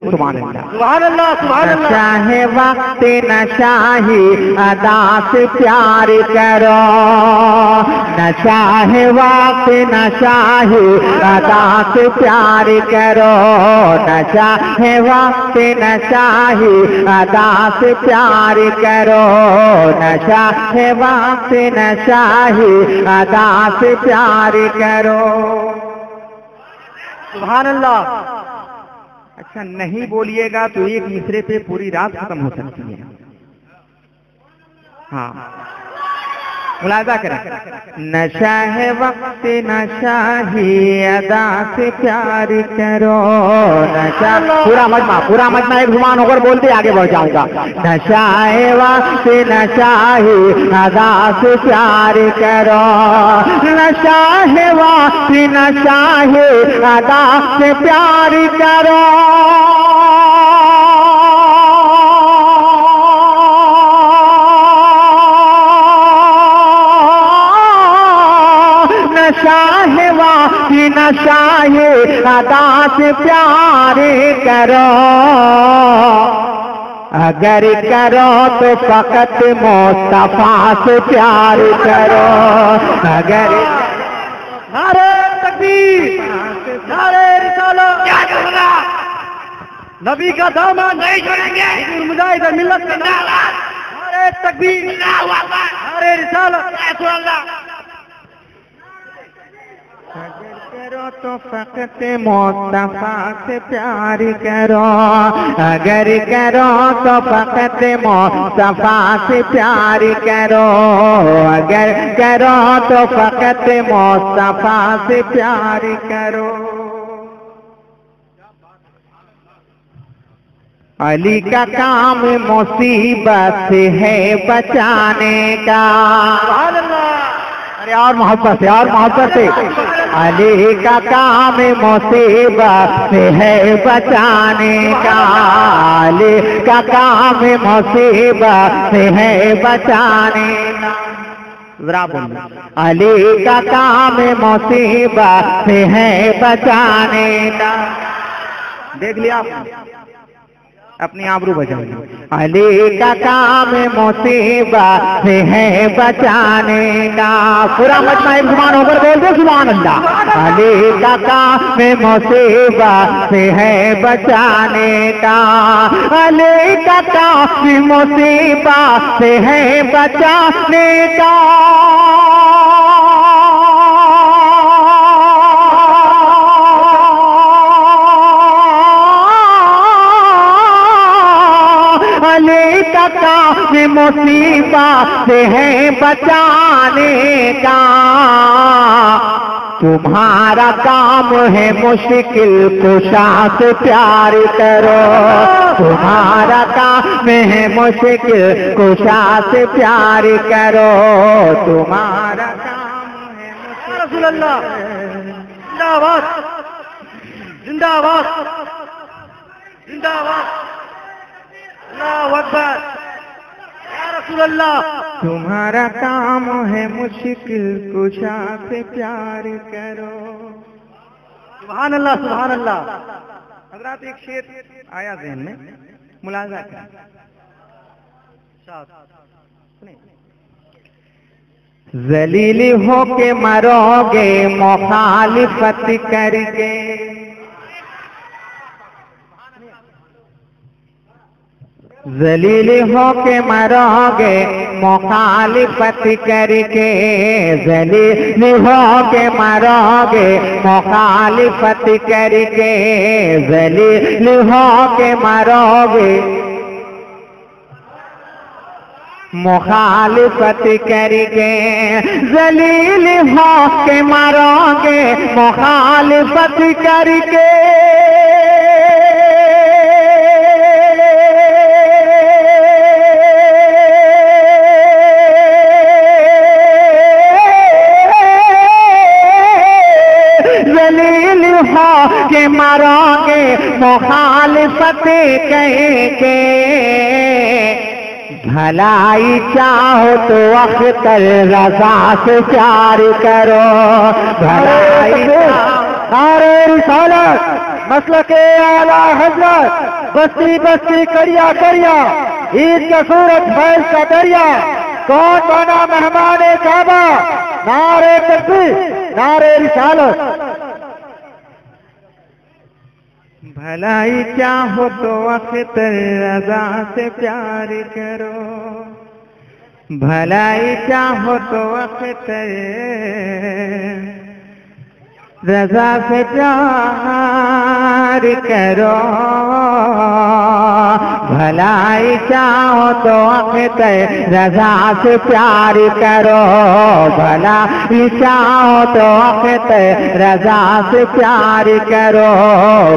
सुभान अल्लाह सुभान अल्लाह सुभान अल्लाह। चाहे वक्त नशा ही अदा से प्यार करो, न चाहे वक्त नशा ही अदा से प्यार करो, न चाहे वक्त नशा ही अदा से प्यार करो, न चाहे वक्त नशा ही अदा से प्यार करो। सुभान अल्लाह। अच्छा नहीं बोलिएगा तो एक मिसरे पे पूरी रात खत्म हो सकती है। हाँ मुलाजा करें। नशा है वक्त नशा ही अदा से प्यार करो, नशा पूरा मजमा एक जुबान होकर बोलते आगे बढ़ जाऊंगा। नशा है वक्त नशा ही अदा से प्यार करो, नशा है वक्त नशा ही अदा से प्यार करो, नशा है वक्त नशा है अदा से प्यार करो, अगर करो तो फकत मुस्तफा से प्यार करो, अगर नारे तकबीर, नारे रिसालत, नबी का दामन नहीं छोड़ेंगे, मुजाहिद मिल्लत जिंदाबाद, नारे तकबीर, नारे रिसालत। अगर करो तो फकत मुस्तफा से प्यार करो, अगर करो तो फकत मुस्तफा से प्यार करो, अगर करो तो फकत मुस्तफा से प्यार करो। अली का काम मुसीबत से है बचाने का, अरे और मोहब्बत से और मोहब्बत से। अली का काम मुसीबत से है बचाने का, अली का काम मुसीबत से है बचाने का। जरा बोलो, अली का काम मुसीबत से है बचाने का। देख लिया आपने, अपनी आबरू बचाने। अली का काम मुसीबत से है बचाने का, पूरा मजमा एक जुबान होकर बोल दो सुभान अल्लाह। अली का काम मुसीबत से है बचाने का, अली का काम मुसीबत से है बचाने का। अली का काम मुसीबत से है बचाने का, तुम्हारा काम है मुश्किल कुशा से प्यार करो, तुम्हारा काम है मुश्किल कुशा से प्यार करो, तुम्हारा काम है रसूल अल्लाह जिंदाबाद जिंदाबाद जिंदाबाद, अल्लाहू अकबर, या रसूल अल्लाह। तुम्हारा काम है मुश्किल कुशा से प्यार करो। सुभान अल्लाह सुभान अल्लाह। हजरात एक शेर आया ज़हन में, मुलाजा करें। जलील हो के मरोगे मुखालिफत करके, जलील हो के मरोगे मुखालिफत करके, जलील हो के मरोगे मुखालिफत करके, जलील हो के मरोगे मुखालिफत करके, जलील हो के मरोगे मुखालिफत करके। के मारोगे मुखालिफत कहेंगे, भलाई चाहो तो अख्तर रज़ा से प्यार करो, भलाई। अरे रिसालत मसला के आला हजरत बस्ती बस्ती करिया करिया ईद का सूरज फैज का दरिया कौन बना मेहमान काबा नारे तकबीर नारे रिसालत। भलाई चाहो तो अख्तर रज़ा से प्यार करो, भलाई चाहो तो अख्तर रज़ा से प्यार करो, भलाई चाहो तो अख्तर रज़ा से प्यार करो, भलाई चाहो तो अख्तर रज़ा से प्यार करो,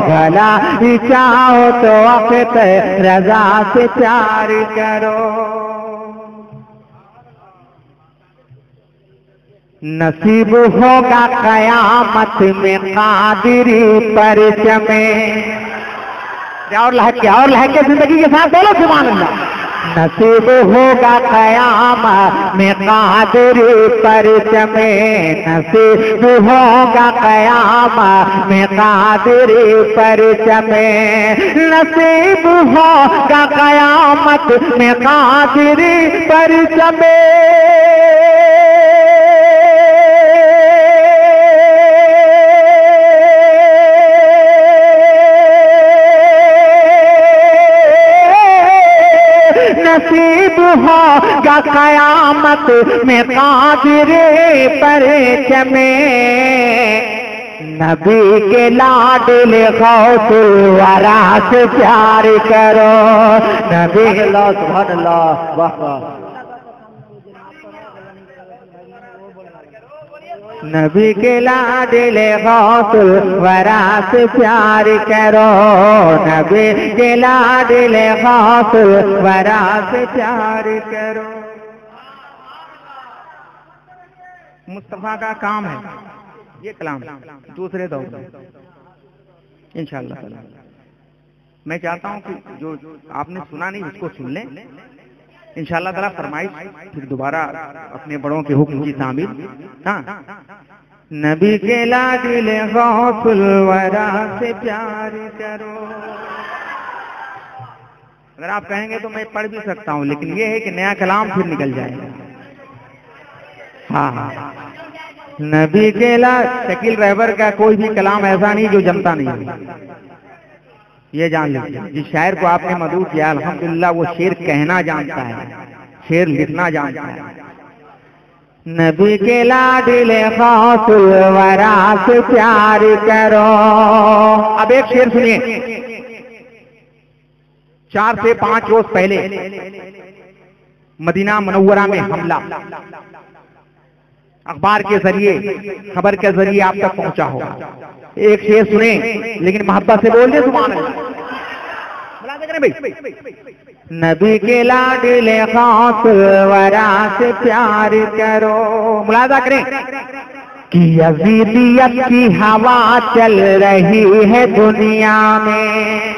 भलाई चाहो तो अख्तर रज़ा से प्यार करो। नसीब होगा कयामत में कादिरी परचमे। और लहके जिंदगी के साथ बोलो सुभान अल्लाह। नसीब होगा कयामत में कादिरी परचमे, नसीब होगा कयामत में कादिरी परचमे, नसीब होगा कयामत में कादिरी परचमे। नसीब होगा कयामत में कादिरे परचमे, नबी के लाडले गौसुल वरा से प्यार करो, नबी सुभान अल्लाह वाह वाह। नबी के लाडले गौसुल वरा से प्यार करो, नबी के लाडले गौसुल वरा से प्यार करो। मुस्तफा का काम है ये कलाम दूसरे दौर में इंशाअल्लाह। मैं चाहता हूं कि जो आपने सुना नहीं उसको सुन लें इंशाअल्लाह ताला। फरमाइश फिर दोबारा अपने बड़ों के हुक्म की तामील। हाँ, नबी के लाडिले गौसुल वरा से प्यार करो। अगर आप कहेंगे तो मैं पढ़ भी सकता हूँ, लेकिन ये है कि नया कलाम फिर निकल जाएगा। हाँ हाँ, नबी के ला शकील रहबर का कोई भी कलाम ऐसा नहीं जो जमता नहीं, ये जान लीजिए। जिस शायर को आपने मदऊ किया अल्हम्दुलिल्लाह वो शेर कहना जानता है, शेर लिखना जानता है। नबी के लाडिले गौसुल वरा से प्यार करो। अब एक शेर सुनिए। 4 से 5 रोज पहले मदीना मुनव्वरा में हमला अखबार के जरिए, खबर के जरिए आप तक पहुंचा होगा। एक शेर सुने लेकिन मोहब्बत से बोल दे सुभान अल्लाह। नबी के लाडिले गौसुल वरा से प्यार करो। मुलाजा करें कि यजीदियत की हवा चल रही है दुनिया में,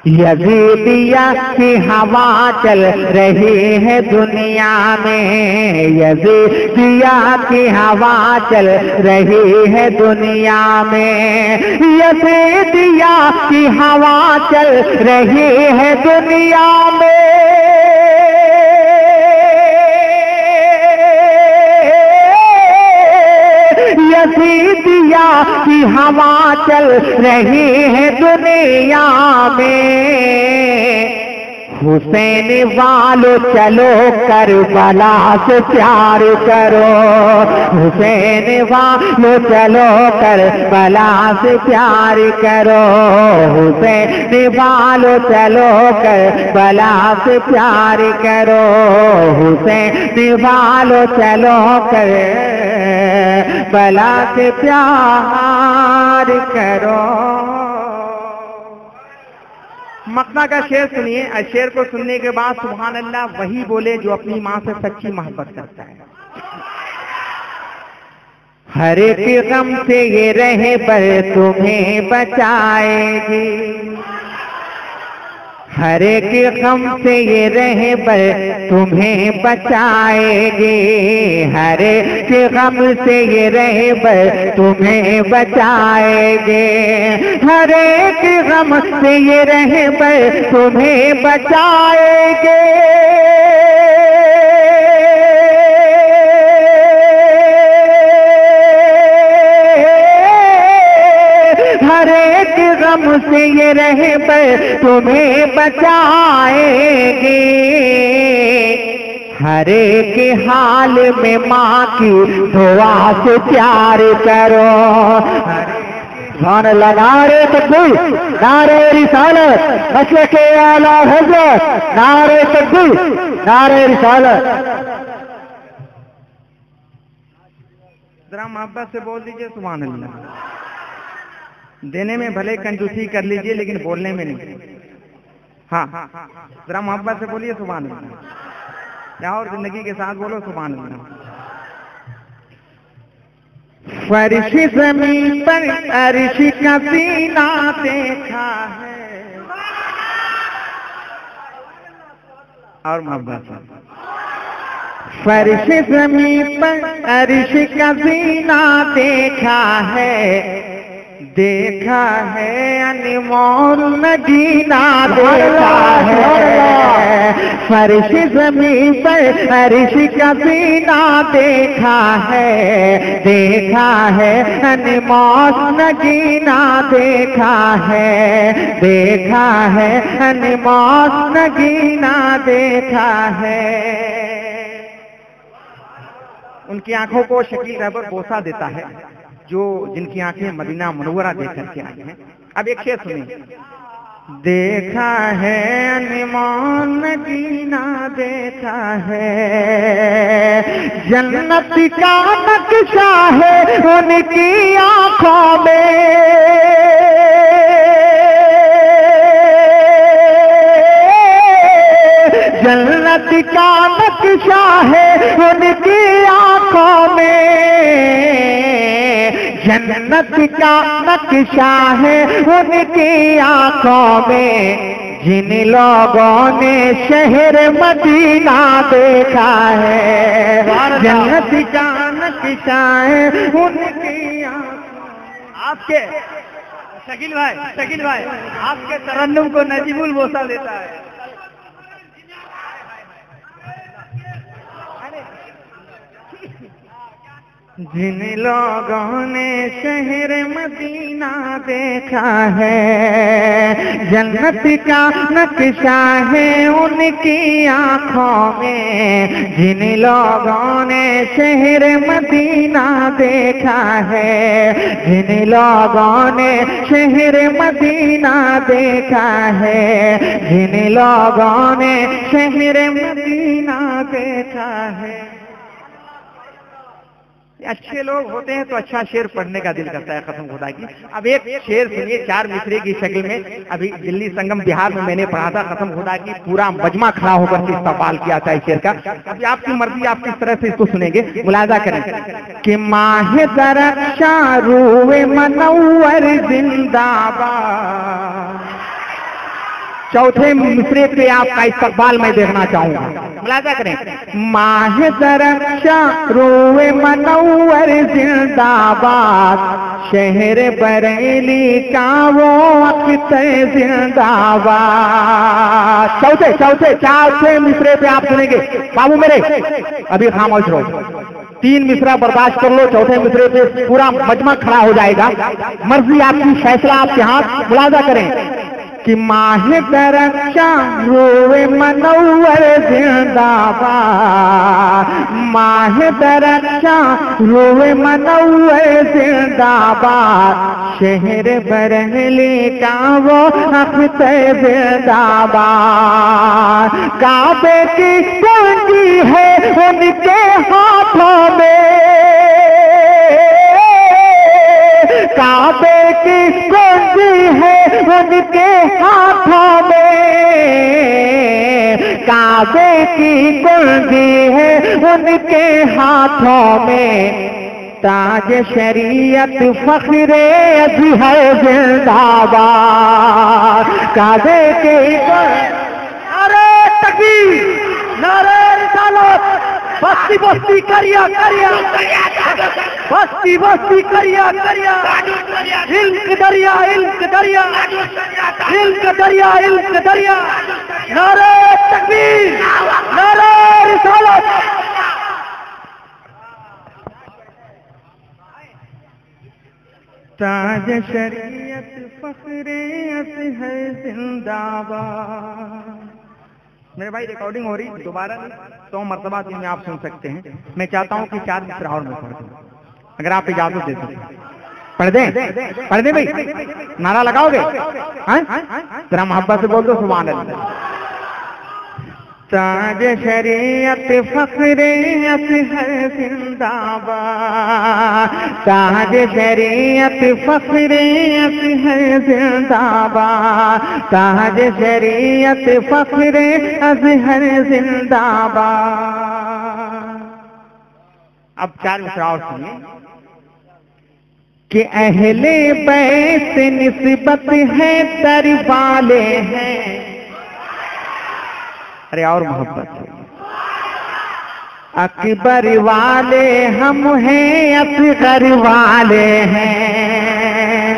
यजीदिया की हवा चल रही है दुनिया में, यजीदिया की हवा चल रही है दुनिया में, यजीदिया की हवा चल रही है दुनिया में। यजीदिया की हवा चल रही है दुनिया में। हुसैन वालो चलो करबला से प्यार करो, हुसैन वालो चलो करबला से प्यार करो, हुसैन वालो चलो करबला से प्यार करो, हुसैन वालो चलो करबला से प्यार करो। मक्का का शेर सुनिए। शेर को सुनने के बाद सुभान अल्लाह वही बोले जो अपनी माँ से सच्ची मोहब्बत करता है। हर एक गम से ये रहे पर तुम्हें बचाएगी, हर एक गम से ये रहबर तुम्हें बचाएंगे, हर एक गम से ये रहबर तुम्हें बचाएंगे, हर एक गम से ये रहबर तुम्हें बचाएंगे। हर एक गम से ये रहबर तुम्हें बचाएंगे, हर एक हाल में माँ की दुआ से प्यार करो। नारे तकबीर, नारे रिसालत, मसलक आला हज़रत, नारे तकबीर, नारे रिसालत। जरा मोहब्बत से बोल दीजिए सुभान अल्लाह। देने में भले कंजूसी कर लीजिए लेकिन बोलने में नहीं। हाँ, जरा मोहब्बत से बोलिए सुभान अल्लाह। या और जिंदगी के साथ बोलो सुभान अल्लाह। फर्श ज़मीन पर अर्श का सीना देखा है, और मोहब्बत से फर्श ज़मीन पर अर्श का सीना देखा है, देखा है अनमोल नगीना देखा है, फर्श ज़मीन पर अर्श का सीना देखा है, देखा है अनमोल नगीना देखा है, देखा है अनमोल नगीना देखा है। उनकी आंखों को शकील रहबर बोसा देता है जो जिनकी आंखें मदीना मुनव्वरा देख करके आई हैं। अब एक शेर सुनिए। देखा है अनमोल मदीना देखा है, जन्नत का नक्शा है उनकी आंखों में, जन्नत का नक्शा है उनकी आंखों में, जन्नत का नक्शा है उनकी आंखों में। जिन लोगों ने शहर मदीना देखा है, जन्नत का नक्शा है उनकी आंखों। आपके शकील भाई आपके तरन्नुम को नजीबुल बोसा देता है। जिन लोगों ने शहर मदीना देखा है, जन्नत का नक्शा है उनकी आंखों में। जिन लोगों ने शहर मदीना देखा है, जिन लोगों ने शहर मदीना देखा है, जिन लोगों ने शहर मदीना देखा है। अच्छे लोग होते हैं तो अच्छा शेर पढ़ने का दिल करता है कसम खुदा की। अब एक शेर सुनिए चार मिसरे की शक्ल में। अभी दिल्ली संगम बिहार में मैंने पढ़ा था, कसम खुदा की पूरा मजमा खड़ा होकर के इस्तेमाल किया था इस शेर का। अभी आपकी मर्जी, आप किस तरह से इसको सुनेंगे मुलाजा करें। कि माह दरख्शा रूए मनव्वर जिंदाबाद। चौथे मिसरे पे आपका इस्तकबाल मैं देखना चाहूंगा, मुलाजा करें। माह दरख्शा रूए मनव्वर जिंदाबाद, शहर बरेली का वो अख्तर जिंदाबाद। चौथे मिसरे पे आप सुनेंगे बाबू मेरे। अभी खामोश रहो, 3 मिसरा बर्दाश्त कर लो, चौथे मिसरे पे पूरा मजमा खड़ा हो जाएगा। मर्जी आपकी, फैसला आपके हाथ, मुलाजा करें। कि माह दरख्शा रूए मनव्वर जिंदाबाद, माह दरख्शा रूए मनव्वर जिंदाबाद, शहर बरेली का वो अख्तर जिंदाबाद। काबे की कुंजी है उनके हाथों में, काबे की कुंजी है उनके हाथों में, काबे की कुंजी है उनके हाथों में। ताज शरीयत फख्रे अज़हर जिंदाबाद। काबे के नारे तकबीर, नारे रिसालत, बस्ती बस्ती करिया करिया, बस्ती बस्ती करिया करिया, इल्क दरिया इल्क दरिया, इल्क दरिया इल्क दरिया। नारे तकबीर, नारे रिसालत। ताज शरीयत फख्रे अज़हर जिंदाबाद। मेरे भाई रिकॉर्डिंग हो रही, दोबारा 100 मरतबा दिन में आप सुन सकते हैं। मैं चाहता हूं कि 4 मिसरा और मैं पढ़ दूं, अगर आप इजाजत दे सकें। पढ़ दें भाई, नारा लगाओगे? जरा मोहब्बत से बोल दो सुभान अल्लाह। ताज शरीयत फख्रे अज़हर जिंदाबाद। ताज शरीयत फख्रे अज़हर जिंदाबाद। ताज शरीयत फख्रे अज़हर जिंदाबाद। अब 4 मिसरा और सुनिए कि अहले बैत निस्बत है दर वाले हैं। अरे और मोहब्बत है। अकबर वाले हम हैं, असगर वाले हैं।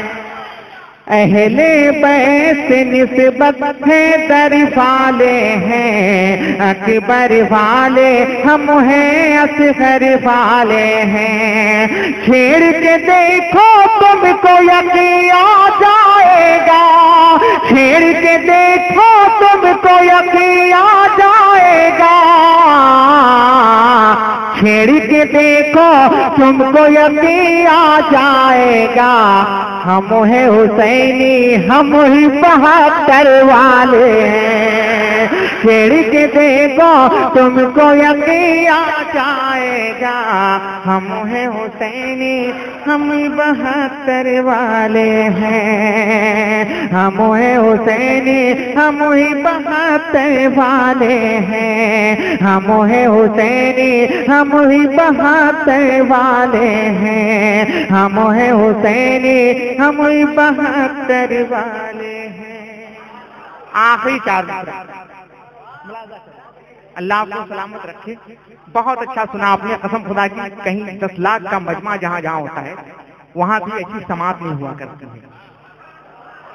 अहले बैत निस्बत है दर वाले हैं। अकबर वाले हम हैं, असगर वाले हैं। छेड़ के देखो तुमको यकीन आ जाएगा। छेड़ के देखो तुमको यकीन आ जाएगा। छेड़ के देखो तुमको यकीन आ जाएगा। हम है हुसैनी, हम ही 72 वाले हैं। छेड़ के देखो तुमको यकीन आ जाएगा। हम है हुसैनी, हम ही 72 वाले हैं। हम है हुसैनी, हम ही 72 वाले हैं। हम है हुसैनी, हम ही 72 वाले हैं। हम है हुसैनी, हम ही 72 वाले हैं। आखिरी 4 अल्लाह आपको सलामत रखे। बहुत अच्छा सुना आपने, कसम खुदा की। कहीं 10 लाख का मजमा जहां जहां होता है वहां भी ऐसी समात नहीं हुआ करती है।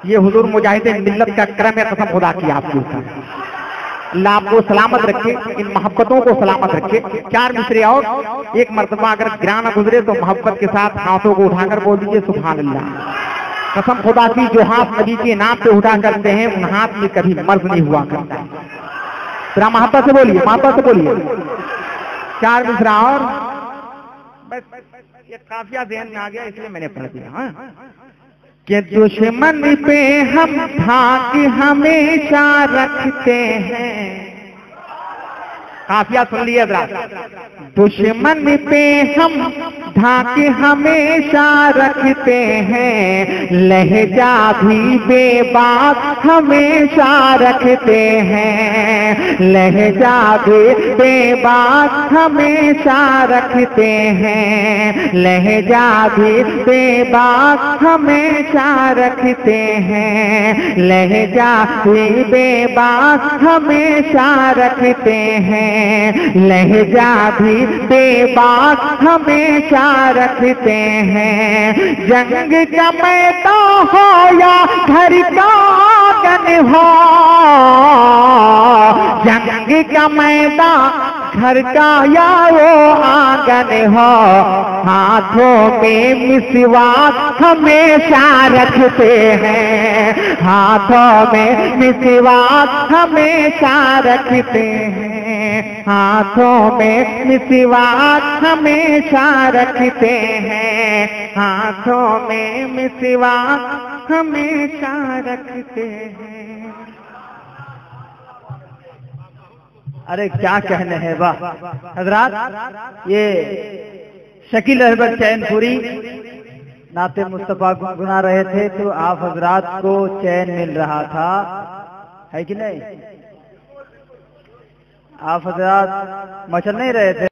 ये हुजूर मुजाहिद मिल्लत का करम है, कसम खुदा की आपके ऊपर। अल्लाह आपको सलामत रखे, इन मोहब्बतों को सलामत रखे। 4 मिसरे और एक मरतबा अगर गिराना गुजरे तो मोहब्बत के साथ हाथों को उठाकर बोल दीजिए सुभान अल्लाह। कसम खुदा की, जो हाथ नबी के नाम पे उठा करते हैं उन हाथ में कभी मर्ज नहीं हुआ करता। जरा मोहब्बत से बोलिए, मोहब्बत से बोलिए। 4 मिसरा और बस। ये काफिया ज़हन में आ गया इसलिए मैंने पढ़ दिया। कि दुश्मन पे हम धाक हमेशा रखते हैं। काफिया सुन लिया जरा। दुश्मन पे हम धाक हमेशा रखते हैं। लहजा भी बेबाक हमेशा रखते हैं। लहजा भी बेबाक हमेशा रखते हैं। लहजा भी बेबाक हमेशा रखते हैं। लहजा भी बेबाक हमेशा रखते हैं। लहजा भी बेबाक हमेशा रखते हैं। जंग का मैदान हो या घर का आंगन हो। जंग का मैदान घर का या वो आंगन हो। हाथों में मिसवाक हमेशा रखते हैं। हाथों में मिसवाक हमेशा रखते हैं। हाथों में मिसवाक हमेशा रखते हैं। हाथों में मिसवाक हमेशा रखते हैं। अरे क्या कहने हैं वाह हजरात। ये शकील अहमद चैनपुरी नाते मुस्तफा गुनगुना रहे थे तो आप हजरात को चैन मिल रहा था, है कि नहीं? आप हजरात मचल नहीं रहे थे।